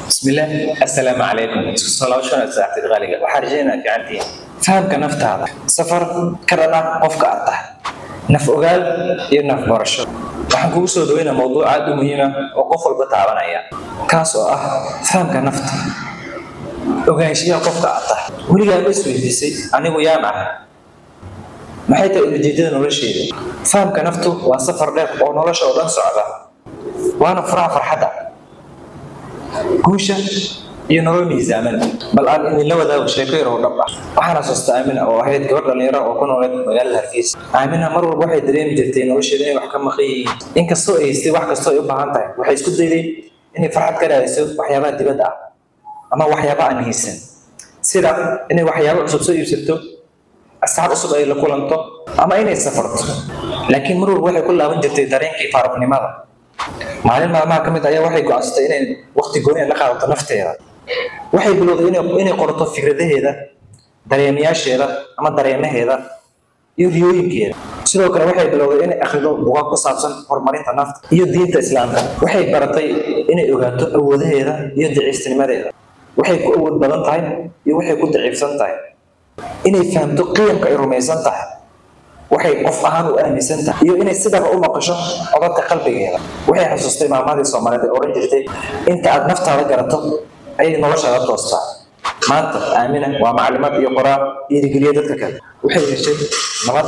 بسم الله السلام عليكم صلاة شلون ساعتي غالية وحرجينا في عندي فهم كنفت هذا سفر كرنا قفك أطه نف أقال ينف برشة waxaan kugu soo dhaweynaa mowduuc aad u muhiim ah oo qof walba taabanaya kaas oo ah fahamka nafta ogaanshiyaha qofka aad tahay weligaa ma isweydiisay anigu yaan ah maxay tahay ujeedada nolosheeda fahamka naftu waa safar dheer oo nolosha oo dhan socda waana furaha farxadda guusha iyo nolol miisaaman bal aan idinla wadaago sheeko yar oo dhab ah waxaan xasuustaa Aamina oo ahayd gabadh dhalinyaro oo ku nooled magaalada Hargeysa Aamina mar walba waxay dareemi jirtay nolosheeda inay wax ka maqan yihiin inkastoo ay haystay wax kastoo ay u baahan tahay waxay isku dayday inay farxad ka raadiso waxyaabaha dibadda ah ama waxyaabaha aan haysan sida inay waxyaabo cusub soo iibsato asxaab cusub ay la kulanto ama inay safarto laakiin mar walba waxay ku laaban jirtay dareenkii faaruqnimada maalin maalmaha ka mid ah ayaa waxay go'aansatay inay waqti gooni ah la qaadato nafteeda waxay bilowday inay qorto fikradaheeda dareemayaasheeda ama dareemaheeda iyo riyooyinkeeda sidoo kale waxay bilowday inay akhrido buugaag ku saabsan horumarinta nafta iyo diinta islaamka waxay baratay inay ogaato awoodaheeda iyo daciifnimadeeda waxay ku awood badan tahay iyo waxay ku daciifsan tahay inay fahamto qiyamka ay rumaysan tahay waxay qof ahaan u aaminsan tahay iyo inay sidaba u maqasho codadka qalbigeeda waxay xasuustay maamadii Soomaaliyeed ee oran jirtay inta aad naftaada garato ay noloshaada toostaa maanta Aamina waa macluumaad iyo qoraal dhiirigeliya dadka kale waxay heshay nabad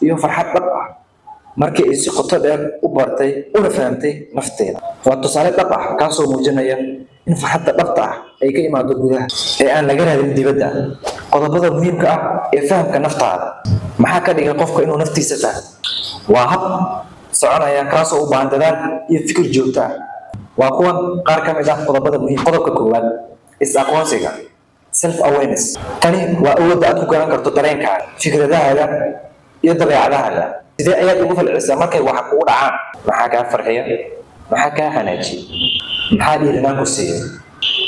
iyo farxad dhab ah markii ay si qoto dheer u bartay una fahamtay nafteeda waa tusaale dhab ah kaasoo muujinaya in farxadda dhabta ah ay ka imaado gudaha ee aan laga raadin dibadda qodobada muhiimka ah ee fahamka naftaada maxaa ka dhigay qofka inuu naftiisa fahmo waa hab soconaya kaasoo u baahan dadaal iyo fikir joogto ah waa kuwan qaar ka mid ah qodobada muhiim qodobka koowaad is-aqoonsiga self awareness tani waa awoodda aad ku garan karto dareenkaaga fikradahaaga iyo dabeecadahaaga sidee ayaad ugu falcelisaa markay wax kugu dhacaan maxaa kaa farxiya maxaa kaa hanaajiya maxaa dhiiranaan ku siiya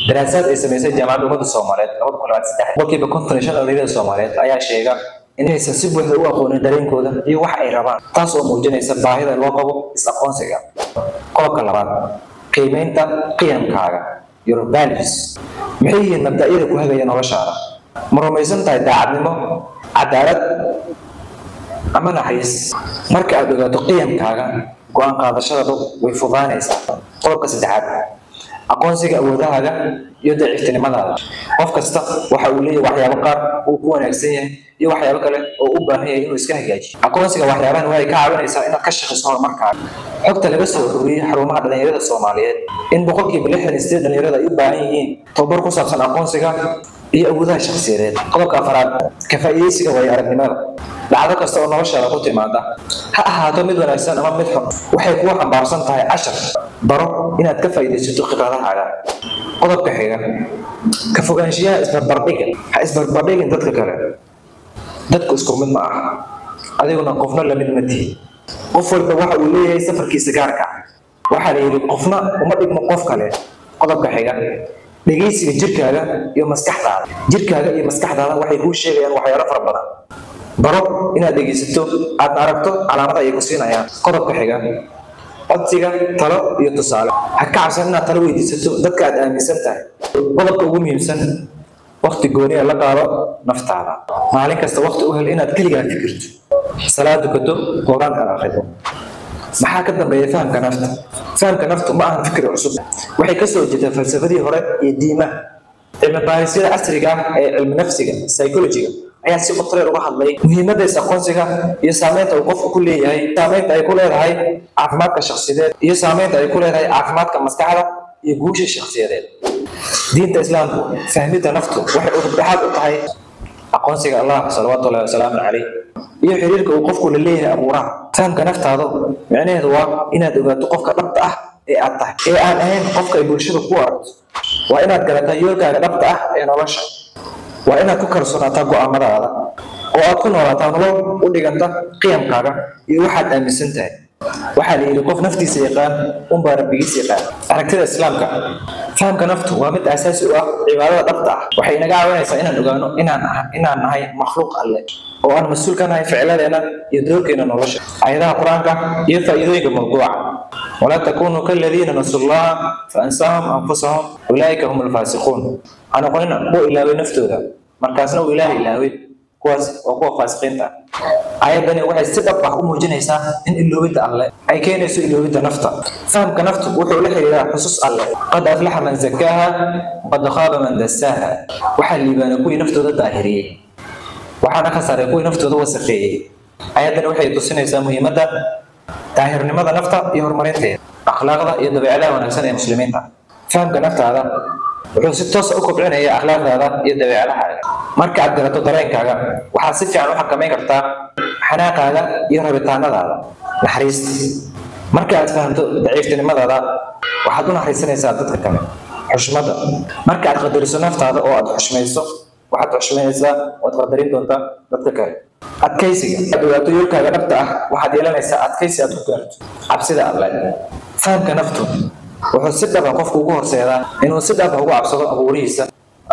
daraasaad ay samaysay jaamacadda ummadda Soomaaliyeed 2023 boqolkiiba 55 ardayda Soomaaliyeed ayaa sheega inaysan si buuxda u aqoonin dareenkooda iyo wax ay rabaan taas oo muujinaysa baahida loo qabo is-aqoonsiga qodobka labaad qiimeynta qiyamkaaga your values maxay yihiin mabda'yada ku hagaya noloshaada ma rumaysan tahay daacadnimo cadaalad ama naxariis marka aad ogaato qiyamkaaga go'aan qaadashada way fududaanaysaa qodobka saddexaad aqoonsiga awoodahaaga iyo daciifnimadaada qof kasta waxa uu leeyahay waxyaabo qaar uu ku wanaagsan yahay iyo waxyaabo kale oo u baahan yahay inuu iska hagaajiyo aqoonsiga waxyaabahan waxay ka caawinaysaa inaad ka shaqeyso horumarkaaga xogta laga soo ururiyay xarumaha dhalinyarada Soomaaliyeed in boqolkiiba 68 dhalinyarada ay u baahan yihiin tababar ku saabsan aqoonsiga iyo awoodaha shakhsiyadeed qodobka afraad ka faa'iideysiga waayo-aragnimada dhacdo kasta oo noloshaada ku timaada ha ahaato mid wanaagsan ama mid xun waxay kugu xambaarsan tahay cashar baro inaad ka faa'iideysato khibradahaaga qodobka xiga ka fogaanshiyaha isbarbardhigga ha isbarbardhigin dadka kale dadku isku mid ma aha adiguna qofna la mid ma tihi qof walba waxa uu leeyahay safarkiisa gaarka ah waxaa la yidhi qofna uma dhigmo qof kale qodobka xiga dhegeysiga jirkaaga iyo maskaxdaada waxay kuu sheegayaan waxyaalo fara badan baro inaad dhegeysato aad aragto calaamada ay ku siinayaan qodobka xiga codsiga talo iyo tusaale ha ka cabsan inaad talo weydiisato dadka aad aaminsan tahay qodobka ugu muhiimsan waqti gooni ah la qaado naftaada maalin kasta waqti u hel inaad kaligaa fikirto salaad dukato quraan akhrido maxaa ka dambeeya fahamka nafta fahamka naftu ma aha fikir cusub waxay ka soo jeedaa falsafadii hore iyo diimaha cilmi baarisyada casriga ah ee cilmi nafsiga psychology ayaa si qoto dheer uga hadlay muhiimadda is-aqoonsiga iyo saameynta uu qofku ku leeyahay saameynta ay ku leedahay caafimaadka shakhsiyadeed iyo saameynta ay ku leedahay caafimaadka maskaxda iyo guusha shakhsiyadeed diinta islaamku fahmidda naftu waxay udubdhaxaad u tahay aqoonsiga Allah sallallahu wasallam alayhi iyo xiriirka uu qofku la leeyahay abuuraha fahamka naftaada macnaheedu waa inaad ogaato qofka dhabta ah ee aad tahay ee aan ahayn qofka ay bulshada ku aragto waa inaad garataa yoolkaaga dhabta ah ee nolosha waa inaad ku kalsoonaataa go'aamadaada oo aad ku noolaataa nolol u dhiganta qiyamkaaga iyo waxaad aaminsan tahay waxaa la yidhi qof naftiisa yaqaan unbaa rabbigiisa yaqaan. Aragtida islaamka, fahamka naftu waa mid aasaasi u ah cibaadada dhabta ah. Waxay inaga caawinaysaa inaan ogaano inaan nahay makhluuq alle oo aan mas-uul ka nahay ficladeena iyo doorkeena nolosha. Aayadaha qur-aanka iyo faa'iidooyinka mawduuca: walaa takuunuu kaladiina nasu llaha faansaahum anfusahum ulaa'ika hum alfaasiquun. Ha noqonina kuwa ilaaway naftooda markaasna uu ilaahay ilaaway, kuwaas waa kuwa faasiqiinta ah. Aayadani waxay si dhab ah u muujinaysaa in iloobidda alle ay keenayso iloobidda nafta. Fahamka naftu wuxuu la xiriiraa xusuus alle: qad aflaxa man zakaaha qad khaaba man dasaaha. waxaa liibaana kuwii naftooda daahiriyey, waxaana ka saaray kuwii naftooda wasakheeyey. Aayadani waxay tusinaysaa muhiimadda daahirnimada nafta iyo horumarinteeda, akhlaaqda iyo dabeecadaha wanaagsan ee muslimiinta. Fahamka naftaada wuxuu si toos ah u kobcinayaa akhlaaqdaada iyo dabeecadahaaga. Marka aad garato dareenkaaga, waxaad si fiican u xakameyn kartaa xanaaqaaga iyo rabitaanadaada. Naxariista, marka aad fahamto daciiftinimadaada, waxaad u naxariisanaysaa dadka kale. Xushmada, marka aad qadariso naftaada oo aad xushmayso, waxaad xushmaynaysaa oo aad qadarin doontaa dadka kale. Adkaysiga, aad ogaato yoolkaaga dhabta ah, waxaad yeelanaysaa adkaysi aad ku gaarto cabsida alle. Fahamka naftu wuxuu si dhab ah qofku ugu horseedaa inuu si dhab ah ugu cabsado abuurihiisa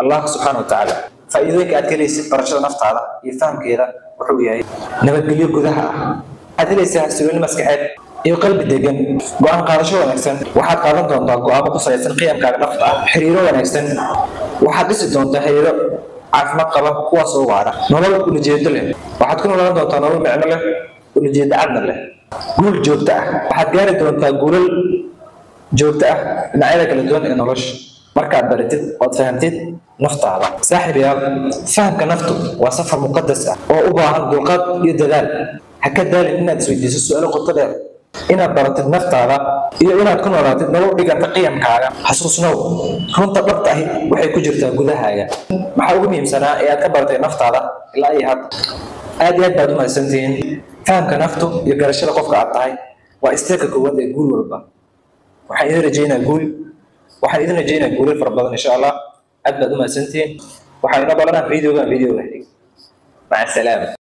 Allah subxaanahu wa tacaala. Faa'iidooyinka aad ka helaysid barashada naftaada iyo fahamkeeda wuxuu yahay nabadgelyo gudaha ah. Aad helaysaa xasilooni maskaxeed iyo qalbi degan, go'aan qaadasho wanaagsan. Waxaad qaadan doontaa go'aamo ku salaysan qiyamkaaga dhabta ah. Xiriiro wanaagsan, waxaad dhisi doontaa xiriiro caafimaad qaba kuwaas oo waara. Nolol ujeedo leh, waxaad ku noolaan doontaa nolol micno leh, ujeedo cadna leh. Guul joogto ah, waxaad gaari doontaa guulal joogto ah dhinacyada kala duwan ee nolosha markaad baratid ood fahamtid naftaada. Saaxiibayaal, fahamka naftu waa safar muqadas ah oo u baahan dulqaad iyo dadaal. Ha ka daalin inaad isweydiiso su'aalo qoto dheer, inaad baratid naftaada iyo inaad ku noolaatid nolol dhiganta qiyamkaaga. Xasuusnow, runta dhabta ahi waxay ku jirtaa gudahaaga. Maxaa ugu muhiimsanaa ee aad ka baratay naftaada ilaa iyo hadda? Aad iyo aad baad u mahadsantihiin. fahamka naftu iyo garashada qofka aad tahay waa isteeka koowaad ee guul walba. waxaan idin rajaynayaa guulal fara badan insha Allah. aad baad u mahadsantihiin. waxaan ina balanaa fiidiyowga. Maca salaama.